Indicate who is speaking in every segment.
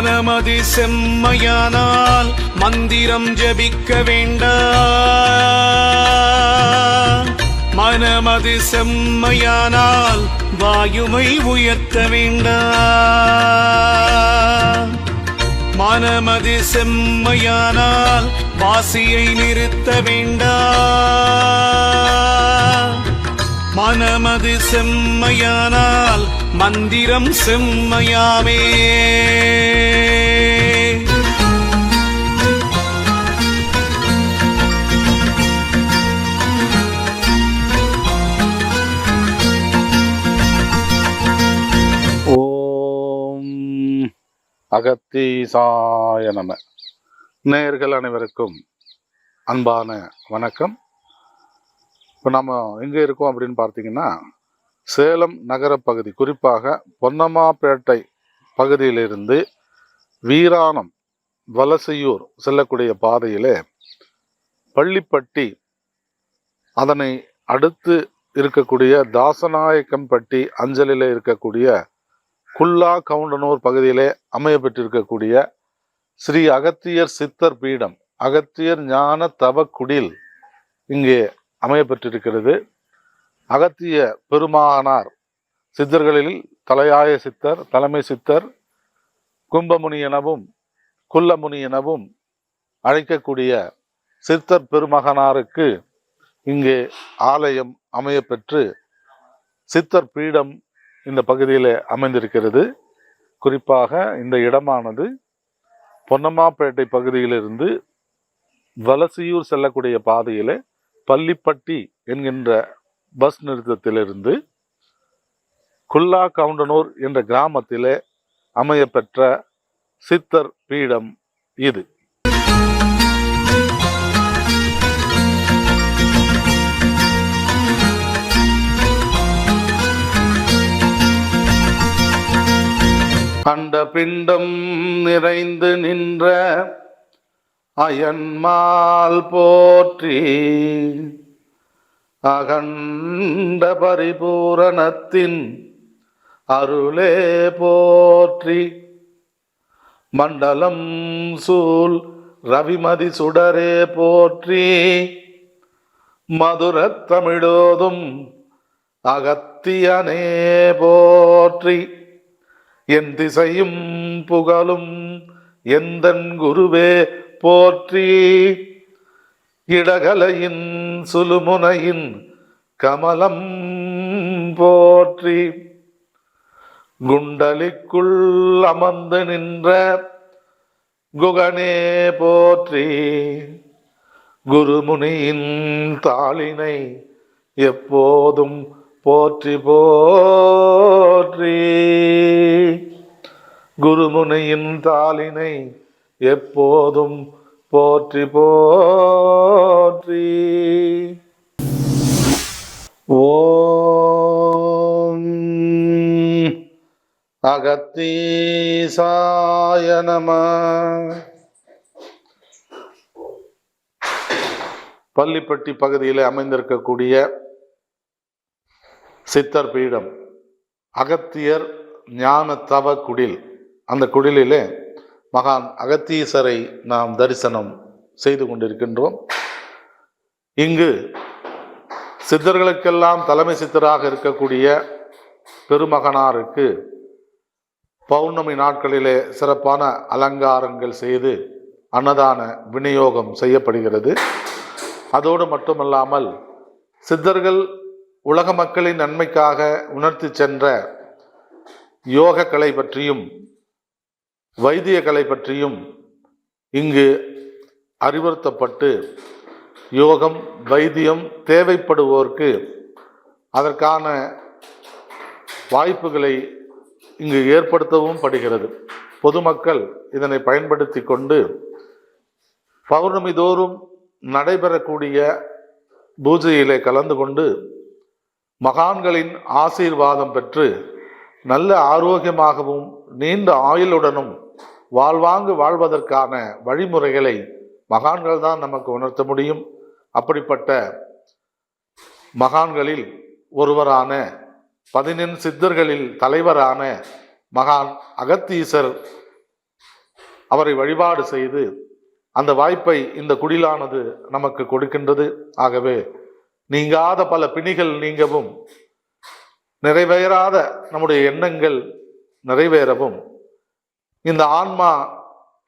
Speaker 1: மனமது செம்மையானால் மந்திரம் ஜபிக்க வேண்டாம். மனமது செம்மையானால் வாயுமை உயர்த்த வேண்டாம். மனமது செம்மையானால் வாசியை நிறுத்த வேண்டாம். மனமது செம்மையானால் மந்திரம் செம்மையாமே.
Speaker 2: ஓம் அகத்தீசாய நம. நேயர்கள் அனைவருக்கும் அன்பான வணக்கம். இப்போ நம்ம எங்கே இருக்கோம் அப்படின்னு பார்த்தீங்கன்னா, சேலம் நகர பகுதி, குறிப்பாக பொன்னம்மாப்பேட்டை பகுதியிலிருந்து வீராணம் வலசையூர் செல்லக்கூடிய பாதையிலே பள்ளிப்பட்டி, அதனை அடுத்து இருக்கக்கூடிய தாசநாயக்கம்பட்டி அஞ்சலில் இருக்கக்கூடிய குல்லா கவுண்டனூர் பகுதியிலே அமைய பெற்றிருக்கக்கூடிய ஸ்ரீ அகத்தியர் சித்தர் பீடம், அகத்தியர் ஞான தவ குடில் இங்கே அமைய பெற்றிருக்கிறது. அகத்திய பெருமானார் சித்தர்களில் தலையாய சித்தர், தலைமை சித்தர், கும்பமுனி எனவும் குல்லமுனி எனவும் அழைக்கக்கூடிய சித்தர் பெருமகனாருக்கு இங்கே ஆலயம் அமைய பெற்று சித்தர் பீடம் இந்த பகுதியில் அமைந்திருக்கிறது. குறிப்பாக இந்த இடமானது பொன்னம்மாப்பேட்டை பகுதியிலிருந்து வலசையூர் செல்லக்கூடிய பாதையிலே பள்ளிப்பட்டி என்கின்ற பஸ் நிறுத்தத்திலிருந்து குல்லா கவுண்டனூர் என்ற கிராமத்திலே அமைய பெற்ற சித்தர் பீடம் இது. அண்ட பிண்டம் நிறைந்து நின்ற அயன்மால் போற்றி, அகண்ட பரிபூரணத்தின் அருளே போற்றி, மண்டலம் சூழ் ரவிமதி சுடரே போற்றி, மதுரத் தமிழோதும் அகத்தியனே போற்றி, என் திசையும் புகழும் எந்தன் குருவே போற்றி, இடகலையின் சுலுமுனையின் கமலம் போற்றி, குண்டலிக்குள் அமர்ந்து நின்ற குகனே போற்றி, குருமுனியின் தாளினை எப்போதும் போற்றி போற்றி, குருமுனியின் தாளினை எப்போதும் போற்றி போற்றி. ஓம் அகத்தீசாய நம. பள்ளிப்பட்டி பகுதியில் அமைந்திருக்கக்கூடிய சித்தர் பீடம் அகத்தியர் ஞான தவ குடில். அந்த குடிலிலே மகான் அகத்தீசரை நாம் தரிசனம் செய்து கொண்டிருக்கின்றோம். இங்கு சித்தர்களுக்கெல்லாம் தலைமை சித்தராக இருக்கக்கூடிய பெருமகனாருக்கு பௌர்ணமி நாட்களிலே சிறப்பான அலங்காரங்கள் செய்து அன்னதான விநியோகம் செய்யப்படுகிறது. அதோடு மட்டுமல்லாமல் சித்தர்கள் உலக மக்களின் நன்மைக்காக உணர்த்தி சென்ற யோக கலை பற்றியும் வைத்திய கலை பற்றியும் இங்கு அறிவுறுத்தப்பட்டு, யோகம் வைத்தியம் தேவைப்படுவோருக்கு அதற்கான வாய்ப்புகளை இங்கு ஏற்படுத்தவும் படுகிறது. பொதுமக்கள் இதனை பயன்படுத்தி கொண்டு பௌர்ணமி தோறும் நடைபெறக்கூடிய பூஜையிலே கலந்து கொண்டு மகான்களின் ஆசீர்வாதம் பெற்று நல்ல ஆரோக்கியமாகவும் நீண்ட ஆயுளுடனும் வாழ்வாங்கு வாழ்வதற்கான வழிமுறைகளை மகான்கள் தான் நமக்கு உணர்த்த முடியும். அப்படிப்பட்ட மகான்களில் ஒருவரான 14 சித்தர்களில் தலைவரான மகான் அகத்தீசர் அவரை வழிபாடு செய்து அந்த வாய்ப்பை இந்த குடிலானது நமக்கு கொடுக்கின்றது. ஆகவே நீங்காத பல பிணிகள் நீங்கவும், நிறைவேறாத நம்முடைய எண்ணங்கள் நிறைவேறவும், இந்த ஆன்மா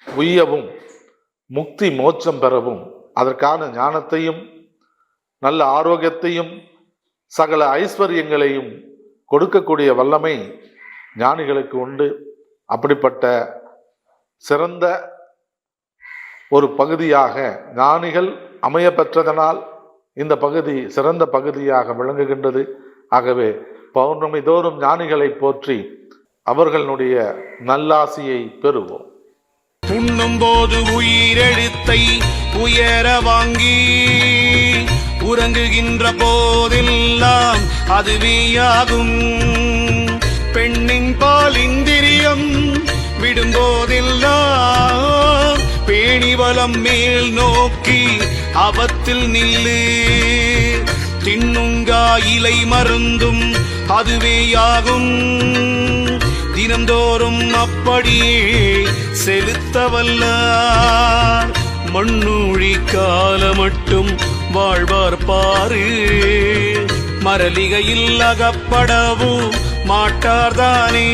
Speaker 2: உய்யவும், முக்தி மோட்சம் பெறவும், அதற்கான ஞானத்தையும் நல்ல ஆரோக்கியத்தையும் சகல ஐஸ்வர்யங்களையும் கொடுக்கக்கூடிய வல்லமை ஞானிகளுக்கு உண்டு. அப்படிப்பட்ட சிறந்த ஒரு பகுதியாக ஞானிகள் அமைய பெற்றதனால் இந்த பகுதி சிறந்த பகுதியாக விளங்குகின்றது. ஆகவே பௌர்ணமி தோறும் ஞானிகளை போற்றி அவர்களுடைய நல்லாசியை பெறுவோம்.
Speaker 1: உண்ணும் போது உயிரெழுத்தை உயர வாங்கி, உறங்குகின்ற போதெல்லாம் அதுவேயாகும். பெண்ணின் பால் இந்திரியம் விடும்போதெல்லாம் பேணிவலம் மேல் நோக்கி அவத்தில் நில்லு. தின்னுங்கா இலை மருந்தும் அதுவேயாகும். தினந்தோறும் அப்படியே செலுத்தவல்லார் மண்ணூழி கால மட்டும் வாழ்வார் பாரு. மரலிகையில் அகப்படவும் மாட்டார்தானே.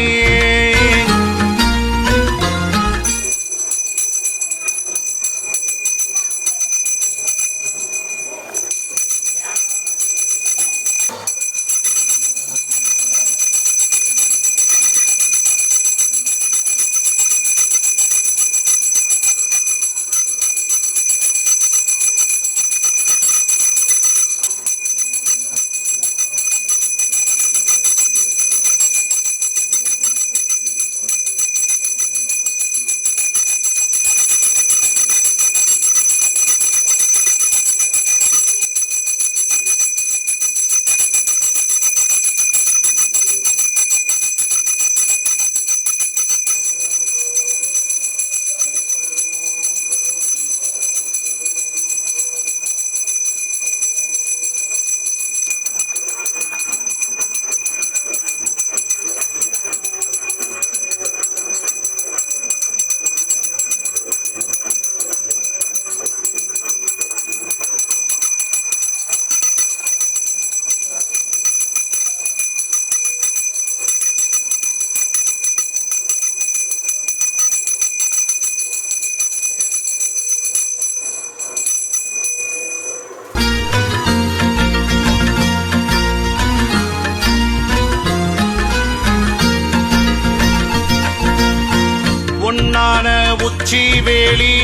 Speaker 1: உச்சி வேளி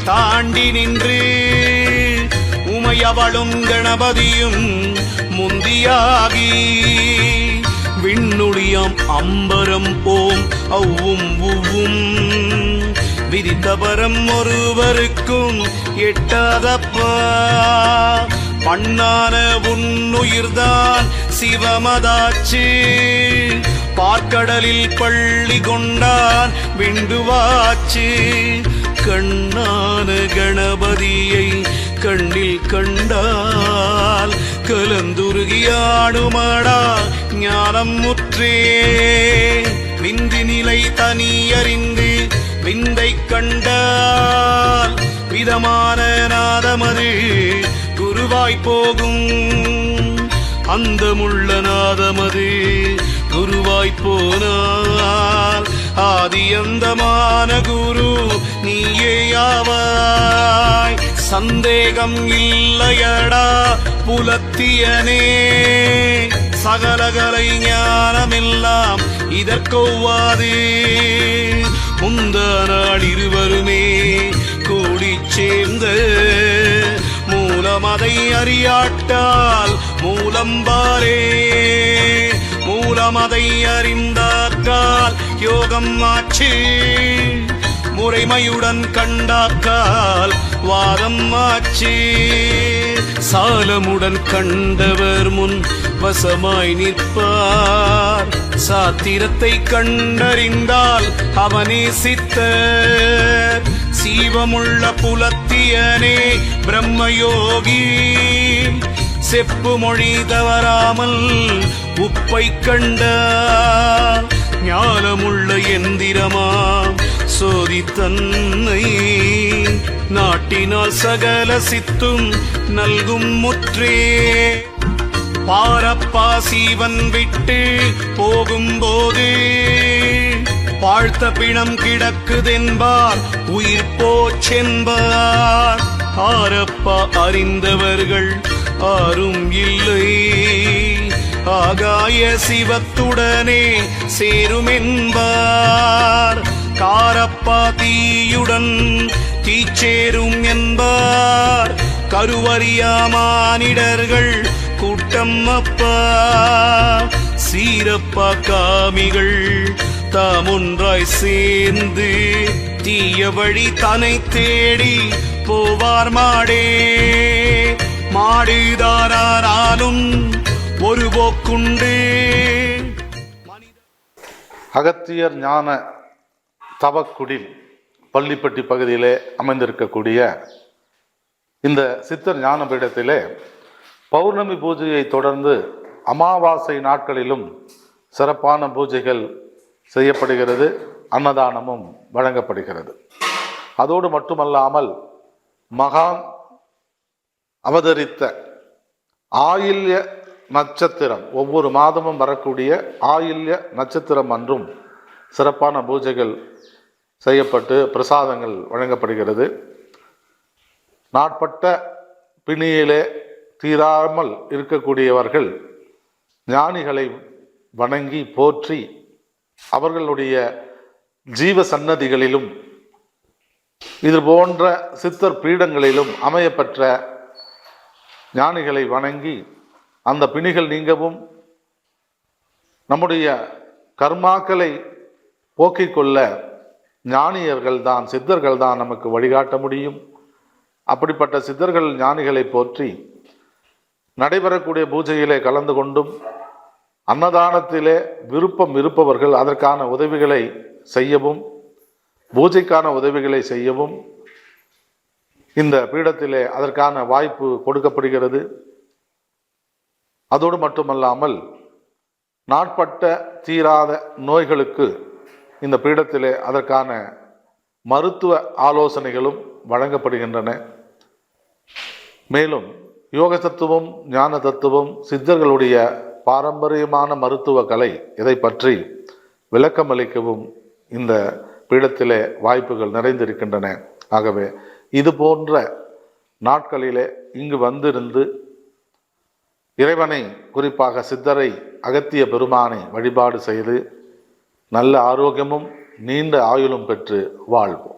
Speaker 1: தாண்டி நின்று உமையவளும் கணபதியும் முந்தியாகி, விண்ணுளியம் அம்பரம் ஓம் அவ்வும் உவ்வும் விதித்தபரம் ஒருவருக்கும் எட்டாதப்பா. பண்ணான உன்னுயிர்தான் சிவமதாச்சு, பார்க்கடலில் பள்ளி கொண்டான் விண்டுவாச்சு. கண்ணான கணபதியை கண்ணில் கண்டால் கலந்துருகியாடுமாடா ஞானம் முற்றே. விந்தி நிலை தனியறிந்து விந்தை கண்டால் விதமான நாதமது குருவாய் போகும். அந்தமுள்ள நாதமது குருவாய் போனால் ஆதியந்தமான குரு நீயேயாவாய். சந்தேகம் இல்லையடா புலத்தியனே, சகலகலை ஞானமெல்லாம் இதற்கொவ்வாது. முந்த நாள் இருவருமே கூடி சேர்ந்த மூலமதை அறியாட்டால் மூலம்பாரே. மூலமதை அறிந்தாக்கால் யோகம் ஆச்சு, முறைமையுடன் கண்டாக்கால் வாதம் ஆச்சு. சாலமுடன் கண்டவர் முன் வசமாய் நிற்பார், சாத்திரத்தை கண்டறிந்தால் அவனே சித்தர். சீவமுள்ள புலத்தியனே பிரம்மயோகி, செப்பு மொழி தவறாமல் உப்பை கண்டால் ஞானமுள்ள எந்திரமாம் சோதி தன்னை நாட்டினால் சகல சித்தும் நல்கும் முற்றே. பாரப்பா சீவன் விட்டு போகும்போது வாழ்த்த பிணம் கிடக்குதென்பார் உயிர் போச்சென்பார். ஆரப்பா அறிந்தவர்கள் ஆரும் இல்லை, ஆகாய சிவத்துடனே சேருமென்பார். காரப்பா தீயுடன் தீச்சேரும் என்பார். கருவறியா மானிடர்கள் கூட்டம் அப்பா. சீரப்பா காமிகள் தாம் ஒன்றாய் சேர்ந்து தீய வழி தனை தேடி போவார் மாடே. மாடுதாராலும் ஒரு போக்குண்டு.
Speaker 2: அகத்தியர் ஞான தவக்குடில் பள்ளிப்பட்டி பகுதியிலே அமைந்திருக்கக்கூடிய இந்த சித்தர் ஞான பீடத்திலே பௌர்ணமி பூஜையை தொடர்ந்து அமாவாசை நாட்களிலும் சிறப்பான பூஜைகள் செய்யப்படுகிறது, அன்னதானமும் வழங்கப்படுகிறது. அதோடு மட்டுமல்லாமல் மகான் அவதரித்த ஆயில்ய நட்சத்திரம், ஒவ்வொரு மாதமும் வரக்கூடிய ஆயில்ய நட்சத்திரம் அன்றும் சிறப்பான பூஜைகள் செய்யப்பட்டு பிரசாதங்கள் வழங்கப்படுகிறது. நாட்பட்ட பிணியிலே தீராமல் இருக்கக்கூடியவர்கள் ஞானிகளை வணங்கி போற்றி அவர்களுடைய ஜீவ சன்னதிகளிலும் இது போன்ற சித்தர் பீடங்களிலும் அமையப்பெற்ற ஞானிகளை வணங்கி அந்த பிணிகள் நீங்கவும் நம்முடைய கர்மாக்களை போக்கிக் கொள்ள ஞானியர்கள் தான், சித்தர்கள் தான் நமக்கு வழிகாட்ட முடியும். அப்படிப்பட்ட சித்தர்கள் ஞானிகளை போற்றி நடைபெறக்கூடிய பூஜையிலே கலந்து கொண்டும் அன்னதானத்திலே விருப்பம் இருப்பவர்கள் அதற்கான உதவிகளை செய்யவும், பூஜைக்கான உதவிகளை செய்யவும் இந்த பீடத்திலே அதற்கான வாய்ப்பு கொடுக்கப்படுகிறது. அதோடு மட்டுமல்லாமல் நாட்பட்ட தீராத நோய்களுக்கு இந்த பீடத்திலே அதற்கான மருத்துவ ஆலோசனைகளும் வழங்கப்படுகின்றன. மேலும் யோக தத்துவம், ஞான தத்துவம், சித்தர்களுடைய பாரம்பரியமான மருத்துவ கலை இதை பற்றி விளக்கமளிக்கவும் இந்த பீடத்திலே வாய்ப்புகள் நிறைந்திருக்கின்றன. ஆகவே இது போன்ற நாட்களிலே இங்கு வந்திருந்து இறைவனை, குறிப்பாக சித்தரை, அகத்திய பெருமானை வழிபாடு செய்து நல்ல ஆரோக்கியமும் நீண்ட ஆயுளும் பெற்று வாழ்வோம்.